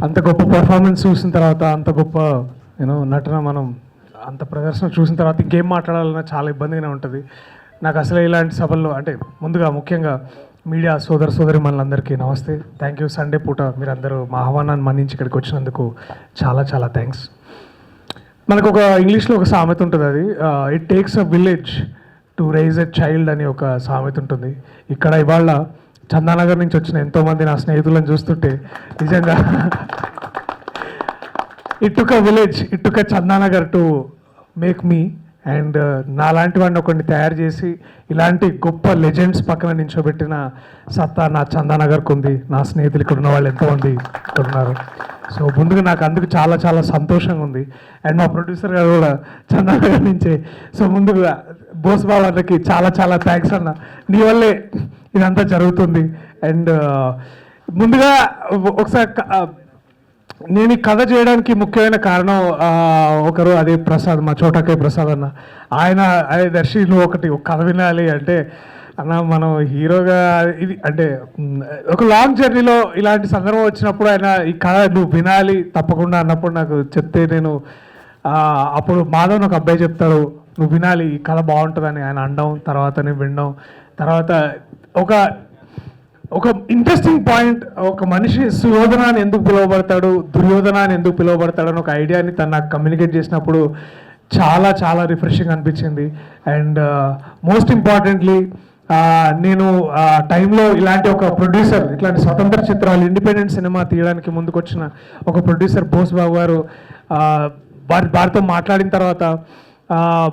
అంత గొప్ప పర్ఫార్మెన్స్ చూసిన తర్వాత, అంత గొప్ప నటన మనం అంత ప్రదర్శన చూసిన తర్వాత ఇంకేం మాట్లాడాలన్నా చాలా ఇబ్బందిగానే ఉంటుంది. నాకు అసలు ఇలాంటి సభల్లో అంటే ముందుగా ముఖ్యంగా మీడియా సోదరి మనందరికీ నమస్తే. Thank you. సండే పూట మీరందరూ మా ఆహ్వానాన్ని మన్నించి ఇక్కడికి వచ్చినందుకు చాలా చాలా థ్యాంక్స్. మనకు ఒక ఇంగ్లీష్లో ఒక సామెత ఉంటుంది, అది it takes a village to rise a child అని ఒక సామెత ఉంటుంది. ఇక్కడ ఇవాళ చందానగర్ నుంచి వచ్చిన ఎంతోమంది నా స్నేహితులను చూస్తుంటే నిజంగా it took a village, it took a Chandanagar to make me. And నాలాంటి వాడిని ఒకరిని తయారు చేసి ఇలాంటి గొప్ప లెజెండ్స్ పక్కన నించోబెట్టిన సత్తా నా చందానగర్కు ఉంది. నా స్నేహితులు ఇక్కడ ఉన్న వాళ్ళు ఎంతోమంది ఇక్కడ ఉన్నారు. సో ముందుగా నాకు అందుకు చాలా చాలా సంతోషంగా ఉంది. అండ్ మా ప్రొడ్యూసర్ గారు కూడా చందానగర్ నుంచే. సో ముందుగా బోస్ బాబాకి చాలా చాలా థ్యాంక్స్ అన్న, నీ వల్లే ఇదంతా జరుగుతుంది. అండ్ ముందుగా ఒకసారి నేను ఈ కథ చేయడానికి ముఖ్యమైన కారణం ఒకరు, అదే ప్రసాద్, మా చోటకే ప్రసాద్ అన్న. ఆయన అదే దర్శి నువ్వు ఒక కథ వినాలి అంటే, అన్న మనం హీరోగా ఇది అంటే ఒక లాంగ్ జర్నీలో ఇలాంటి సందర్భం వచ్చినప్పుడు ఆయన ఈ కథ నువ్వు వినాలి తప్పకుండా అన్నప్పుడు నాకు చెప్తే, నేను అప్పుడు మాధవ్ ఒక అబ్బాయి చెప్తాడు నువ్వు వినాలి ఈ కథ బాగుంటుందని ఆయన అనడం, తర్వాత నేను వినడం, తర్వాత ఒక ఇంట్రెస్టింగ్ పాయింట్, ఒక మనిషి సుయోధన అని ఎందుకు పిలువబడతాడు, దుర్యోధన అని ఎందుకు పిలువబడతాడు అని ఒక ఐడియాని తను నాకు కమ్యూనికేట్ చేసినప్పుడు చాలా చాలా రిఫ్రెషింగ్ అనిపించింది. అండ్ మోస్ట్ ఇంపార్టెంట్లీ నేను టైంలో ఇలాంటి ఒక ప్రొడ్యూసర్, ఇట్లాంటి స్వతంత్ర చిత్రాలు ఇండిపెండెంట్ సినిమా తీయడానికి ముందుకొచ్చిన ఒక ప్రొడ్యూసర్ బోస్ బాబు గారు, వారితో మాట్లాడిన తర్వాత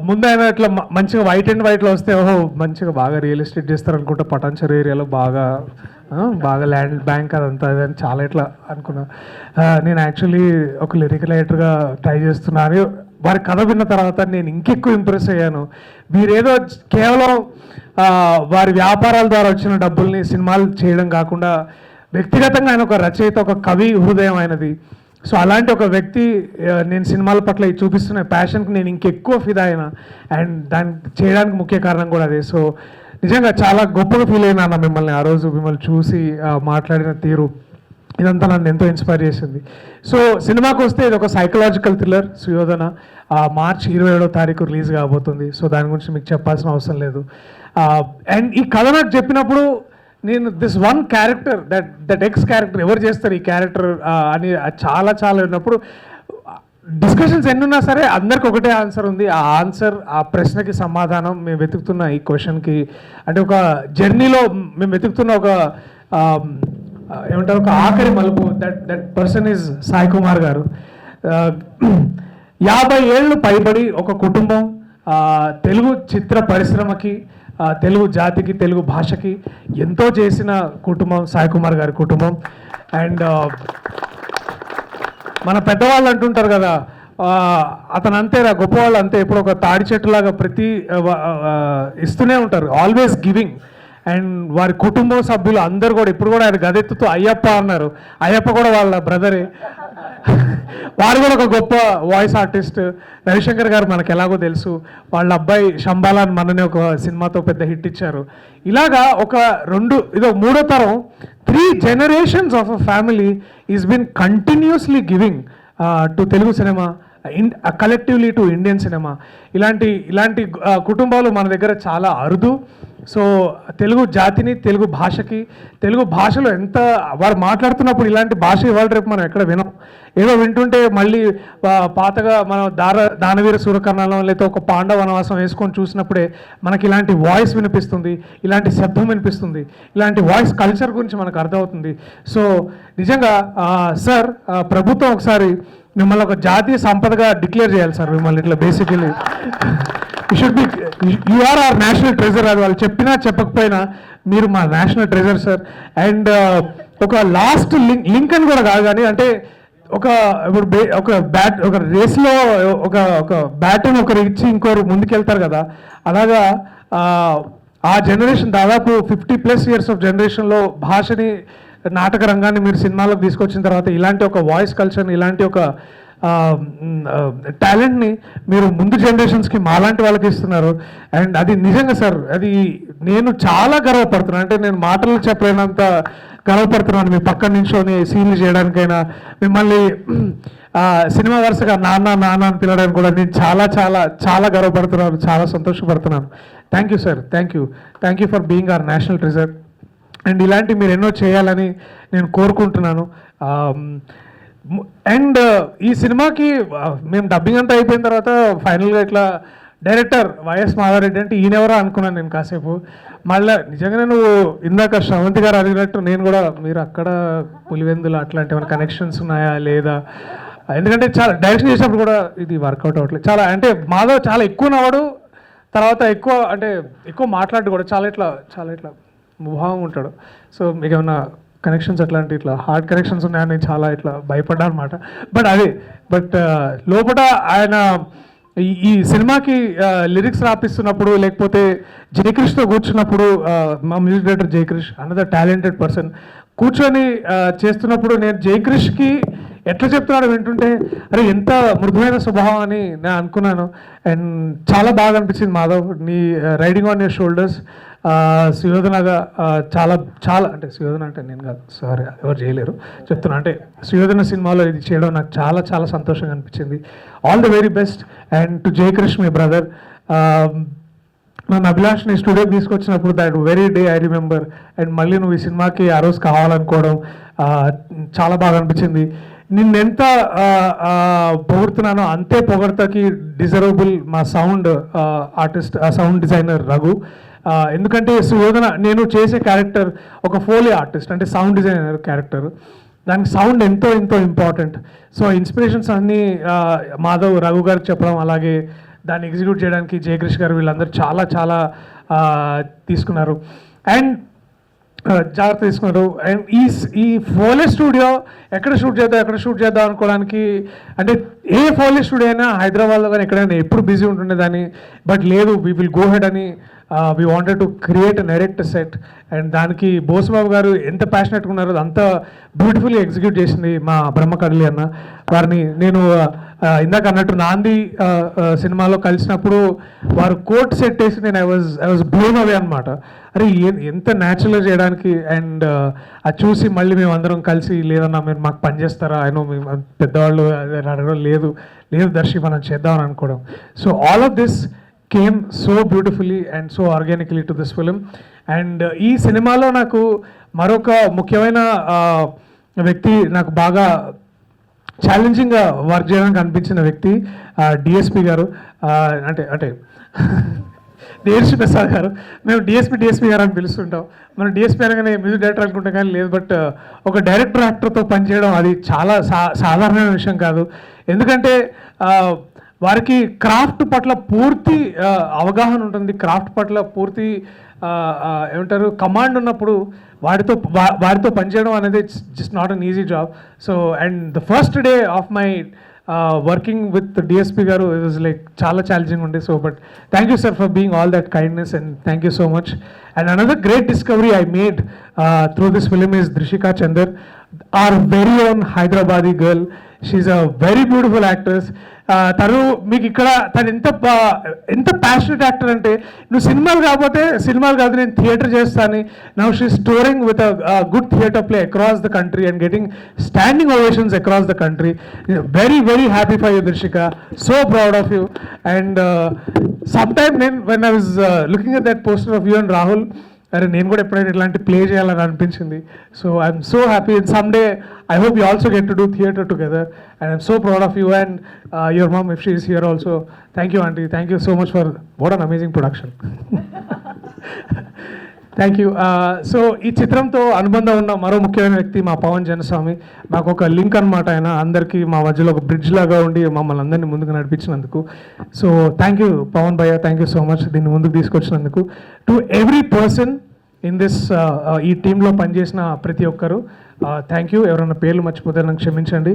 ముందు ఆయన ఇట్లా మంచిగా వైట్ అండ్ వైట్లో వస్తే ఓహో మంచిగా బాగా రియల్ ఎస్టేట్ చేస్తారు అనుకుంటా, పటాన్చెరు ఏరియాలో బాగా ల్యాండ్ బ్యాంక్ అదంతా అదని చాలా ఇట్లా అనుకున్నా. నేను యాక్చువల్లీ ఒక లిరికల్ రైటర్గా ట్రై చేస్తున్నాను. వారి కథ విన్న తర్వాత నేను ఇంకెక్కువ ఇంప్రెస్ అయ్యాను. వీరేదో కేవలం వారి వ్యాపారాల ద్వారా వచ్చిన డబ్బుల్ని సినిమాలు చేయడం కాకుండా వ్యక్తిగతంగా ఆయన ఒక రచయిత, ఒక కవి హృదయం ఆయనది. సో అలాంటి ఒక వ్యక్తి నేను సినిమాల పట్ల చూపిస్తున్న ప్యాషన్కి నేను ఇంకెక్కువ ఫిదా అయినా. అండ్ దాన్ని చేయడానికి ముఖ్య కారణం కూడా అదే. సో నిజంగా చాలా గొప్పగా ఫీల్ అయినా మిమ్మల్ని ఆ రోజు, మిమ్మల్ని చూసి మాట్లాడిన తీరు ఇదంతా నన్ను ఎంతో ఇన్స్పైర్ చేసింది. సో సినిమాకి వస్తే ఇది ఒక సైకలాజికల్ థ్రిల్లర్ సుయోధన. మార్చి 27వ తారీఖు రిలీజ్ కాబోతుంది. సో దాని గురించి మీకు చెప్పాల్సిన అవసరం లేదు. అండ్ ఈ కథ నాకు చెప్పినప్పుడు నేను this one character that X character ఎవరు చేస్తారు ఈ క్యారెక్టర్ అని చాలా చాలా ఉన్నప్పుడు డిస్కషన్స్ ఎన్నున్నా సరే అందరికి ఒకటే ఆన్సర్ ఉంది. ఆ ఆన్సర్, ఆ ప్రశ్నకి సమాధానం మేము వెతుకుతున్న ఈ క్వశ్చన్కి, అంటే ఒక జర్నీలో మేము వెతుకుతున్న ఒక ఏమంటారు ఒక ఆఖరి మలుపు, that person is Sai Kumar గారు. 50 ఏళ్ళు పైబడి ఒక కుటుంబం, తెలుగు చిత్ర పరిశ్రమకి, తెలుగు జాతికి, తెలుగు భాషకి ఎంతో చేసిన కుటుంబం సాయి కుమార్ గారి కుటుంబం. అండ్ మన పెద్దవాళ్ళు అంటుంటారు కదా, అతను అంతేరా, గొప్పవాళ్ళు అంతే, ఇప్పుడు ఒక తాడి చెట్టులాగా ప్రతి ఇస్తూనే ఉంటారు, ఆల్వేస్ గివింగ్. అండ్ వారి కుటుంబ సభ్యులు అందరూ కూడా ఇప్పుడు కూడా ఆయన గదెత్తుతూ అయ్యప్ప అన్నారు. అయ్యప్ప కూడా వాళ్ళ బ్రదరే. వారు కూడా ఒక గొప్ప వాయిస్ ఆర్టిస్ట్. రవిశంకర్ గారు మనకు ఎలాగో తెలుసు, వాళ్ళ అబ్బాయి శంబాలాన్ మననే ఒక సినిమాతో పెద్ద హిట్ ఇచ్చారు. ఇలాగా ఇదో మూడో తరం, 3 generations of a family is bin continuously giving to Telugu cinema, collectively to Indian cinema. ఇలాంటి కుటుంబాలు మన దగ్గర చాలా అరుదు. సో తెలుగు జాతిని, తెలుగు భాషకి, తెలుగు భాషలో ఎంత వారు మాట్లాడుతున్నప్పుడు ఇలాంటి భాష ఇవాళ రేపు మనం ఎక్కడ వినం. ఏదో వింటుంటే మళ్ళీ పాతగా మనం దానవీర సూరకర్ణాలం లేదా ఒక పాండవ వనవాసం వేసుకొని చూసినప్పుడే మనకి ఇలాంటి వాయిస్ వినిపిస్తుంది, ఇలాంటి శబ్దం వినిపిస్తుంది, ఇలాంటి వాయిస్ కల్చర్ గురించి మనకు అర్థమవుతుంది. సో నిజంగా సార్, ప్రభుత్వం ఒకసారి మిమ్మల్ని ఒక జాతీయ సంపదగా డిక్లేర్ చేయాలి సార్. మిమ్మల్ని ఇట్లా basically you are our national treasure. అది వాళ్ళు చెప్పినా చెప్పకపోయినా మీరు మా నేషనల్ ట్రెజర్ సార్. అండ్ ఒక లాస్ట్ లింక్ అని కూడా కాదు కానీ, అంటే ఒక రేస్లో ఒక బ్యాటన్ ఒకరు ఇచ్చి ఇంకోరు ముందుకెళ్తారు కదా, అలాగా ఆ జనరేషన్ దాదాపు 50+ years ఆఫ్ జనరేషన్లో భాషని, నాటక రంగాన్ని మీరు సినిమాలోకి తీసుకొచ్చిన తర్వాత ఇలాంటి ఒక వాయిస్ కల్చర్ని, ఇలాంటి ఒక టాలెంట్ని మీరు ముందు జనరేషన్స్కి మాలాంటి వాళ్ళకి ఇస్తున్నారు. అండ్ అది నిజంగా సార్, అది నేను చాలా గర్వపడుతున్నాను. అంటే నేను మాటలు చెప్పలేనంత గర్వపడుతున్నాను. మీ పక్కన నించొని సీన్లు చేయడానికైనా, మిమ్మల్ని సినిమా వరుసగా నాన్న నాన్న అని పిలవడానికి కూడా నేను చాలా చాలా చాలా గర్వపడుతున్నాను, చాలా సంతోషపడుతున్నాను. Thank you sir, thank you for being our national treasure. And ఇలాంటి మీరు ఎన్నో చేయాలని నేను కోరుకుంటున్నాను. అండ్ ఈ సినిమాకి మేము డబ్బింగ్ అంతా అయిపోయిన తర్వాత ఫైనల్గా ఇట్లా డైరెక్టర్ వైఎస్ మాధవరెడ్డి అంటే ఈయనెవరో అనుకున్నాను నేను కాసేపు. మళ్ళీ నిజంగానే నువ్వు ఇందాక శ్రవంతి గారు అడిగినట్టు నేను కూడా మీరు అక్కడ పులివెందులు అట్లాంటి ఏమైనా కనెక్షన్స్ ఉన్నాయా లేదా, ఎందుకంటే చాలా డైరెక్షన్ చేసినప్పుడు కూడా ఇది వర్కౌట్ అవ్వట్లేదు. చాలా అంటే మాధవ్ చాలా ఎక్కువ నవ్వడు, తర్వాత ఎక్కువ మాట్లాడు కూడా, చాలా ఇట్లా ముభావం ఉంటాడు. సో మీకు ఏమన్నా కనెక్షన్స్ అట్లాంటి ఇట్లా హార్డ్ కనెక్షన్స్ ఉన్నాయని నేను చాలా ఇట్లా భయపడ్డా అనమాట. బట్ లోపల ఆయన ఈ సినిమాకి లిరిక్స్ రాపిస్తున్నప్పుడు, లేకపోతే జయకృష్తో కూర్చున్నప్పుడు, మా music director Jayakrish another talented person కూర్చొని చేస్తున్నప్పుడు నేను జయకృష్కి ఎట్లా చెప్తున్నాడో వింటుంటే అరే ఎంత మృదువైన స్వభావం అని నేను అనుకున్నాను. అండ్ చాలా బాగా అనిపించింది మాధవ్, నీ రైడింగ్ ఆన్ యువర్ షోల్డర్స్. సుయోధనగా చాలా అంటే సుయోధన అంటే నేను కాదు, సారీ ఎవరు చేయలేరు చెప్తున్నా, అంటే సుయోధన సినిమాలో ఇది చేయడం నాకు చాలా చాలా సంతోషంగా అనిపించింది. All the very best. And to Jayakrishna my brother, నన్ను అభిలాష్ని స్టూడియోకి తీసుకొచ్చినప్పుడు that very day I remember. And మళ్ళీ నువ్వు ఈ సినిమాకి ఆ రోజు కావాలనుకోవడం చాలా బాగా అనిపించింది. నిన్నెంత పొగుడుతున్నానో అంతే పొగడతకి డిజర్వబుల్ మా sound artist, sound designer Raghu. ఎందుకంటే సుయోధన నేను చేసే క్యారెక్టర్ ఒక ఫోలీ ఆర్టిస్ట్, అంటే సౌండ్ డిజైనర్ క్యారెక్టర్, దానికి సౌండ్ ఎంతో ఇంపార్టెంట్. సో ఇన్స్పిరేషన్స్ అన్నీ మాధవ్ రఘు గారికి చెప్పడం, అలాగే దాన్ని ఎగ్జిక్యూట్ చేయడానికి జయకృష్ణ గారు వీళ్ళందరూ చాలా తీసుకున్నారు అండ్ జాగ్రత్త తీసుకున్నారు. అండ్ ఈ ఫోలే స్టూడియో ఎక్కడ షూట్ చేద్దాం అనుకోవడానికి, అంటే ఏ ఫోలే స్టూడియో అయినా హైదరాబాద్లో కానీ ఎక్కడైనా ఎప్పుడు బిజీ ఉంటుండేదాన్ని. బట్ లేదు, వీ విల్ గో హెడ్ అని we wanted to create a direct set. And దానికి బోసుబాబు గారు ఎంత ప్యాషనెట్గా ఉన్నారో అంత బ్యూటిఫుల్లీ ఎగ్జిక్యూట్ చేసింది మా బ్రహ్మకడలి అన్న. వారిని నేను ఇందాక అన్నట్టు నాంది సినిమాలో కలిసినప్పుడు వారు కోట్ సెట్ వేసి నేను ఐ వాజ్ బ్లోన్ అవే అనమాట. అరే ఎంత న్యాచురల్గా చేయడానికి. అండ్ అది చూసి మళ్ళీ మేము అందరం కలిసి లేదన్నా మీరు మాకు పని చేస్తారా, అయినో మేము పెద్దవాళ్ళు అడగడం లేదు దర్శి మనం చేద్దామని అనుకోవడం. So all of this came so beautifully and so organically to this film. And ఈ సినిమాలో నాకు మరొక ముఖ్యమైన వ్యక్తి, నాకు బాగా ఛాలెంజింగ్గా వర్క్ చేయడానికి అనిపించిన వ్యక్తి డిఎస్పి గారు. అంటే దేవర్షి ప్రసాద్ గారు. మేము డిఎస్పి గారు అని పిలుస్తుంటాం. మనం డిఎస్పి అనగానే మ్యూజిక్ డైరెక్టర్ అనుకుంటాం కానీ లేదు. బట్ ఒక డైరెక్టర్ యాక్టర్తో పనిచేయడం అది చాలా సాధారణమైన విషయం కాదు. ఎందుకంటే వారికి క్రాఫ్ట్ పట్ల పూర్తి అవగాహన ఉంటుంది, క్రాఫ్ట్ పట్ల పూర్తి ఏమంటారు కమాండ్ ఉన్నప్పుడు వారితో పనిచేయడం అనేది just not an easy job. So and the first day of my working with DSP garu it was like చాలా ఛాలెంజింగ్ ఉండే. So but thank you sir for being all that kindness and thank you so much. And another great discovery I made through this film is Dhrushika Chandar, our very own Hyderabadi girl. She's a very beautiful actress. తను మీకు ఇక్కడ తను ఎంత passionate actor అంటే, నువ్వు సినిమాలు కాదు నేను థియేటర్ చేస్తాను. Now she starring with a good theatre play across the country and getting standing ovations across the country. Very happy for you Dhrushika, so proud of you. And some time when I was looking at that poster of you and Rahul, అరే నేను కూడా ఎప్పుడైనా ఇట్లాంటి play చేయాలని అనిపించింది. So I'm so happy. And some day I hope you also get to do theatre together. And I'm so proud of you and your mum if she is here also. Thank you aunty, thank you so much for what an amazing production. Thank you. So ఈ చిత్రంతో అనుబంధం ఉన్న మరో ముఖ్యమైన వ్యక్తి మా పవన్ జనస్వామి. మాకు ఒక లింక్ అనమాట. ఆయన అందరికీ మా మధ్యలో ఒక బ్రిడ్జ్ లాగా ఉండి మమ్మల్ని అందరినీ ముందుకు నడిపించినందుకు. So thank you Pawan bhaiya, thank you so much దీన్ని ముందుకు తీసుకొచ్చినందుకు. To every person in this ఈ టీంలో పనిచేసిన ప్రతి ఒక్కరు థ్యాంక్ యూ. ఎవరైనా పేర్లు మర్చిపోతే నాకు క్షమించండి.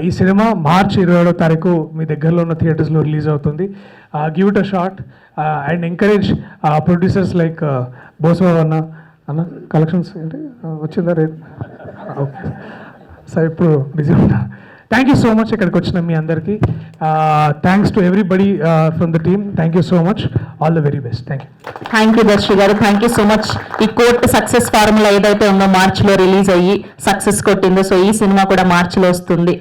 ఈ సినిమా మార్చి 27వ తారీఖు మీ దగ్గరలో ఉన్న థియేటర్స్లో రిలీజ్ అవుతుంది. Give it a shot and encourage producers like బోసవ అన్న కలెక్షన్స్ ఏంటి వచ్చిందా రేట్? ఓకే సార్, ఇప్పుడు బిజీ ఉంటా. థ్యాంక్ యూ సో మచ్ ఇక్కడికి వచ్చిన మీ అందరికీ. Thanks to everybody from the team. Thank you so much. All the very best. Thank you. Thank you Darshi garu, thank you so much. ఈ court success formula ఏదైతే ఉందో మార్చిలో రిలీజ్ అయ్యి సక్సెస్ కొట్టిందో, సో ఈ సినిమా కూడా మార్చిలో వస్తుంది.